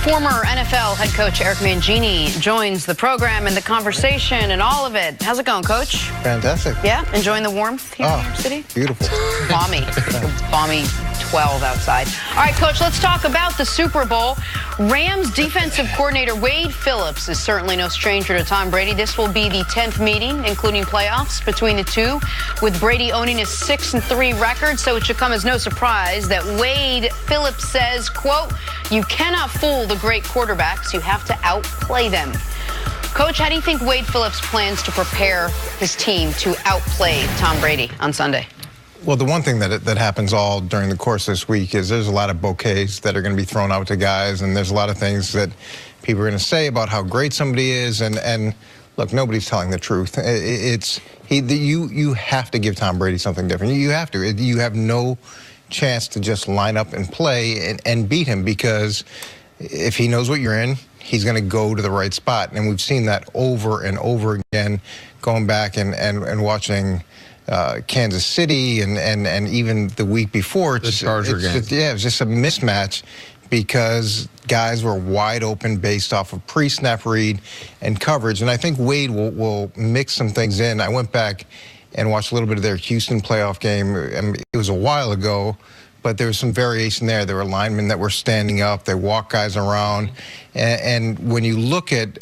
Former NFL head coach Eric Mangini joins the program and the conversation and all of it. How's it going, Coach? Fantastic. Yeah? Enjoying the warmth here in New York City? Beautiful. Balmy. Balmy 12 outside. All right, Coach, let's talk about the Super Bowl. Rams defensive coordinator Wade Phillips is certainly no stranger to Tom Brady. This will be the 10th meeting, including playoffs, between the two, with Brady owning his 6-3 record. So it should come as no surprise that Wade Phillips says, quote, "You cannot fool the great quarterbacks. You have to outplay them." Coach, how do you think Wade Phillips plans to prepare his team to outplay Tom Brady on Sunday? Well, the one thing that happens all during the course this week is there's a lot of bouquets that are going to be thrown out to guys, and there's a lot of things that people are going to say about how great somebody is, and look, nobody's telling the truth. You have to give Tom Brady something different. You have to. You have no chance to just line up and play and beat him, because if he knows what you're in, he's going to go to the right spot. And we've seen that over and over again, going back and watching Kansas City and even the week before. The Charger game. Yeah, it was just a mismatch because guys were wide open based off of pre-snap read and coverage. And I think Wade will mix some things in. I went back and watched a little bit of their Houston playoff game. It was a while ago, but there was some variation there. There were linemen that were standing up. They walked guys around. And when you look at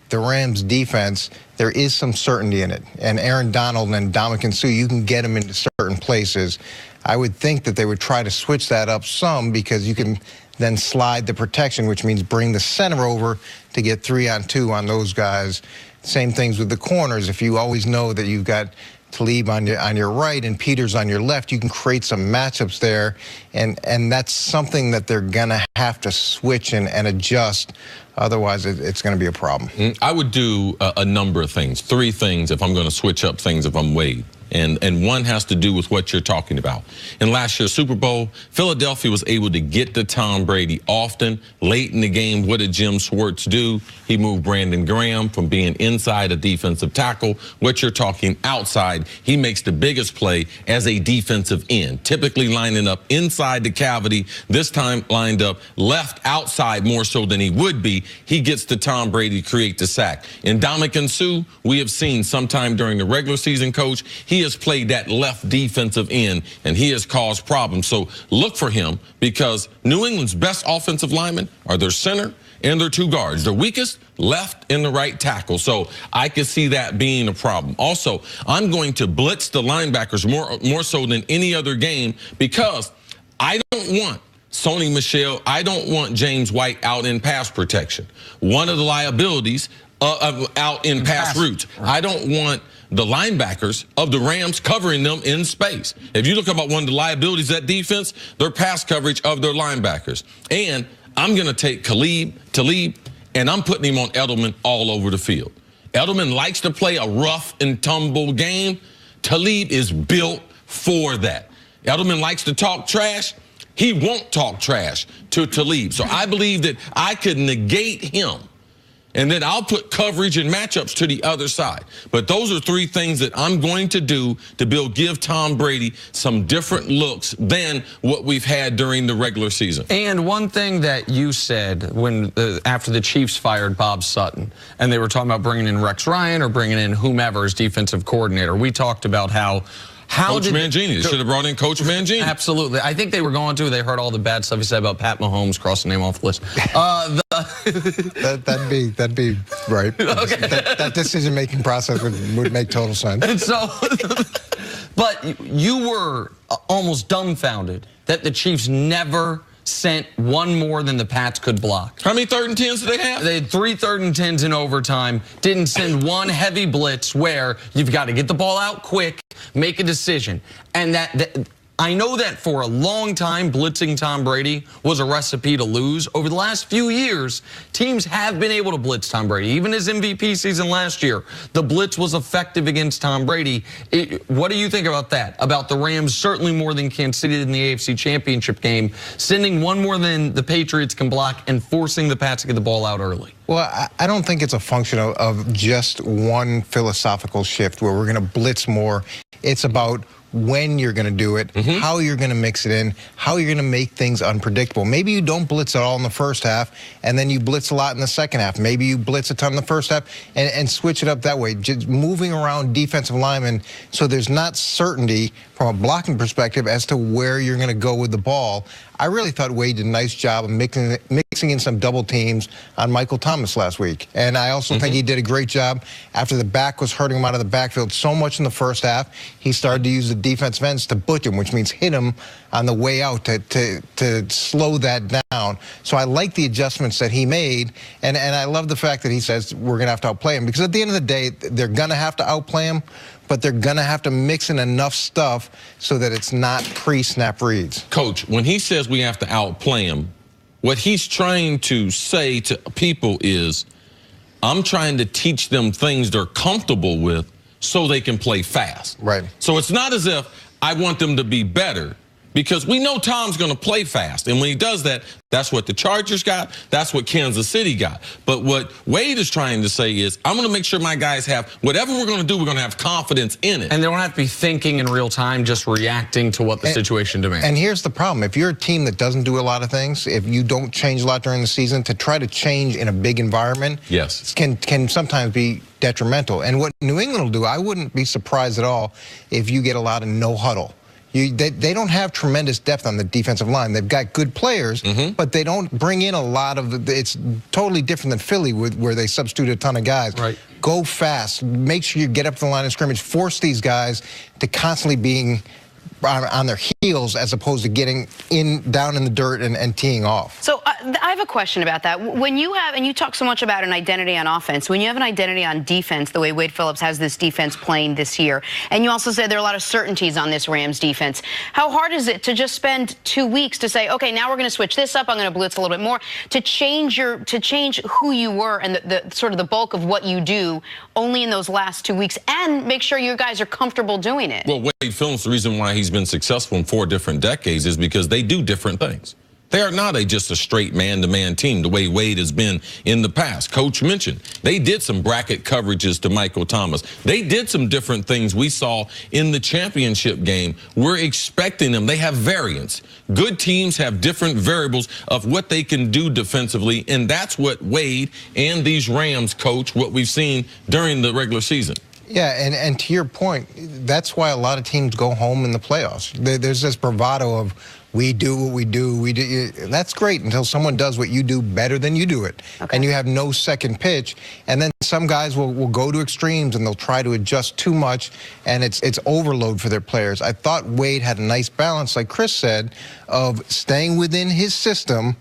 the Rams defense, there is some certainty in it. And Aaron Donald and Ndamukong Suh, you can get them into certain places. I would think that they would try to switch that up some, because you can then slide the protection, which means bring the center over to get 3-on-2 on those guys. Same things with the corners. If you always know that you've got Talib on your right and Peters on your left, you can create some matchups there, and that's something that they're gonna have to switch and adjust. Otherwise, it's going to be a problem. I would do a number of things, 3 things if I'm going to switch up things if I'm Wade. And one has to do with what you're talking about. In last year's Super Bowl, Philadelphia was able to get to Tom Brady often. Late in the game, what did Jim Schwartz do? He moved Brandon Graham from being inside a defensive tackle. What you're talking outside, he makes the biggest play as a defensive end, typically lining up inside the cavity. This time lined up left outside more so than he would be. He gets to Tom Brady to create the sack. In Ndamukong Suh, we have seen sometime during the regular season, Coach, he has played that left defensive end, and he has caused problems. So look for him, because New England's best offensive linemen are their center and their 2 guards. Their weakest, left and the right tackle. So I could see that being a problem. Also, I'm going to blitz the linebackers more so than any other game, because I don't want Sony Michel, I don't want James White out in pass protection. One of the liabilities out in pass routes. I don't want the linebackers of the Rams covering them in space. If you look about one of the liabilities of that defense, their pass coverage of their linebackers. And I'm going to take Talib, and I'm putting him on Edelman all over the field. Edelman likes to play a rough and tumble game. Talib is built for that. Edelman likes to talk trash. He won't talk trash to Talib. So I believe that I could negate him, and then I'll put coverage and matchups to the other side. But those are 3 things that I'm going to do to give Tom Brady some different looks than what we've had during the regular season. And one thing that you said when after the Chiefs fired Bob Sutton, and they were talking about bringing in Rex Ryan or bringing in whomever as defensive coordinator, we talked about how Coach Mangini. They should have brought in Coach Mangini. Absolutely. I think they were going to. They heard all the bad stuff he said about Pat Mahomes, cross the name off the list. That'd be right. Okay. That decision-making process would make total sense. And so, but you were almost dumbfounded that the Chiefs never sent one more than the Pats could block. How many 3rd and 10s did they have? They had 3 3rd and 10s in overtime. Didn't send one heavy blitz where you've got to get the ball out quick, make a decision. And that I know that for a long time, blitzing Tom Brady was a recipe to lose. Over the last few years, teams have been able to blitz Tom Brady. Even his MVP season last year, the blitz was effective against Tom Brady. What do you think about that? About the Rams, certainly more than Kansas City in the AFC Championship game, sending one more than the Patriots can block and forcing the Pats to get the ball out early? Well, I don't think it's a function of just one philosophical shift where we're going to blitz more. It's about when you're going to do it, how you're going to mix it in, how you're going to make things unpredictable. Maybe you don't blitz at all in the first half, and then you blitz a lot in the second half. Maybe you blitz a ton in the first half and switch it up that way. Just moving around defensive linemen so there's not certainty from a blocking perspective as to where you're going to go with the ball. I really thought Wade did a nice job of mixing in some double teams on Michael Thomas last week. And I also think he did a great job after the back was hurting him out of the backfield so much in the first half. He started to use the defensive ends to butch him, which means hit him on the way out to slow that down. So I like the adjustments that he made. And I love the fact that he says we're going to have to outplay him, because at the end of the day, they're going to have to outplay him, but they're going to have to mix in enough stuff so that it's not pre-snap reads. Coach, when he says we have to outplay him, what he's trying to say to people is, I'm trying to teach them things they're comfortable with so they can play fast. Right. So it's not as if I want them to be better, because we know Tom's going to play fast. And when he does that, that's what the Chargers got. That's what Kansas City got. But what Wade is trying to say is, I'm going to make sure my guys have whatever we're going to do, we're going to have confidence in it. And they don't have to be thinking in real time, just reacting to what the situation demands. And here's the problem. If you're a team that doesn't do a lot of things, if you don't change a lot during the season, to try to change in a big environment can sometimes be detrimental. And what New England will do, I wouldn't be surprised at all if you get a lot of no huddle. They don't have tremendous depth on the defensive line. They've got good players, but they don't bring in a lot of it's totally different than Philly, where they substitute a ton of guys. Right. Go fast. Make sure you get up to the line of scrimmage. Force these guys to constantly being on their heels, as opposed to getting down in the dirt and teeing off. So I have a question about that. When you have, and you talk so much about an identity on offense, when you have an identity on defense, the way Wade Phillips has this defense playing this year, and you also said there are a lot of certainties on this Rams defense, how hard is it to just spend 2 weeks to say, okay, now we're going to switch this up, I'm going to blitz a little bit more, to change who you were and the sort of the bulk of what you do only in those last 2 weeks, and make sure you guys are comfortable doing it? Well, Wade Phillips, the reason why he's been successful in 4 different decades is because they do different things. They are not just a straight man-to-man team the way Wade has been in the past. Coach mentioned they did some bracket coverages to Michael Thomas. They did some different things we saw in the championship game. We're expecting them. They have variance. Good teams have different variables of what they can do defensively, and that's what Wade and these Rams coach, what we've seen during the regular season. Yeah, and to your point, that's why a lot of teams go home in the playoffs. There's this bravado of, we do what we do. That's great until someone does what you do better than you do it. Okay. And you have no second pitch. And then some guys will go to extremes and they'll try to adjust too much, and it's overload for their players. I thought Wade had a nice balance, like Chris said, of staying within his system,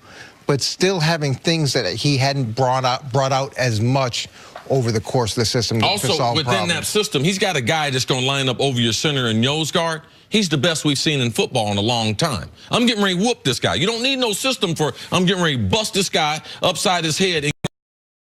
but still having things that he hadn't brought out as much over the course of the system to also, solve within problems. that system, he's got a guy that's going to line up over your center and nose guard. He's the best we've seen in football in a long time. I'm getting ready to whoop this guy. You don't need no system for it. I'm getting ready to bust this guy upside his head and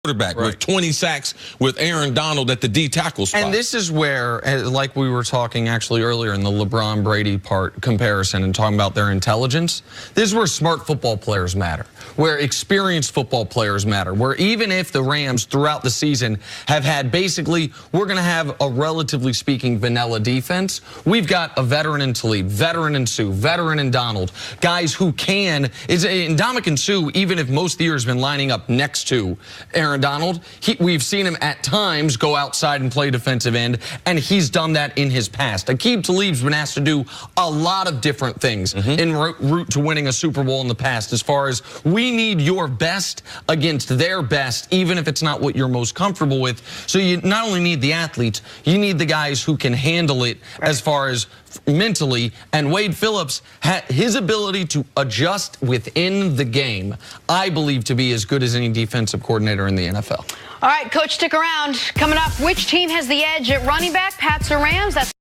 quarterback with 20 sacks with Aaron Donald at the D tackle spot. And this is where, like we were talking actually earlier in the LeBron Brady part comparison and talking about their intelligence, this is where smart football players matter, where experienced football players matter, where even if the Rams throughout the season have had basically, we're going to have a relatively speaking vanilla defense, we've got a veteran in Talib, veteran in Sue, veteran in Donald, guys who can, in Ndamukong Suh, even if most of the year has been lining up next to Aaron Donald, we've seen him at times go outside and play defensive end, and he's done that in his past. Aqib Talib's been asked to do a lot of different things en route to winning a Super Bowl in the past, as far as we need your best against their best, even if it's not what you're most comfortable with. So you not only need the athletes, you need the guys who can handle it as far as mentally, and Wade Phillips had his ability to adjust within the game, I believe, to be as good as any defensive coordinator in the NFL. All right, Coach, stick around. Coming up, which team has the edge at running back, Pats or Rams? That's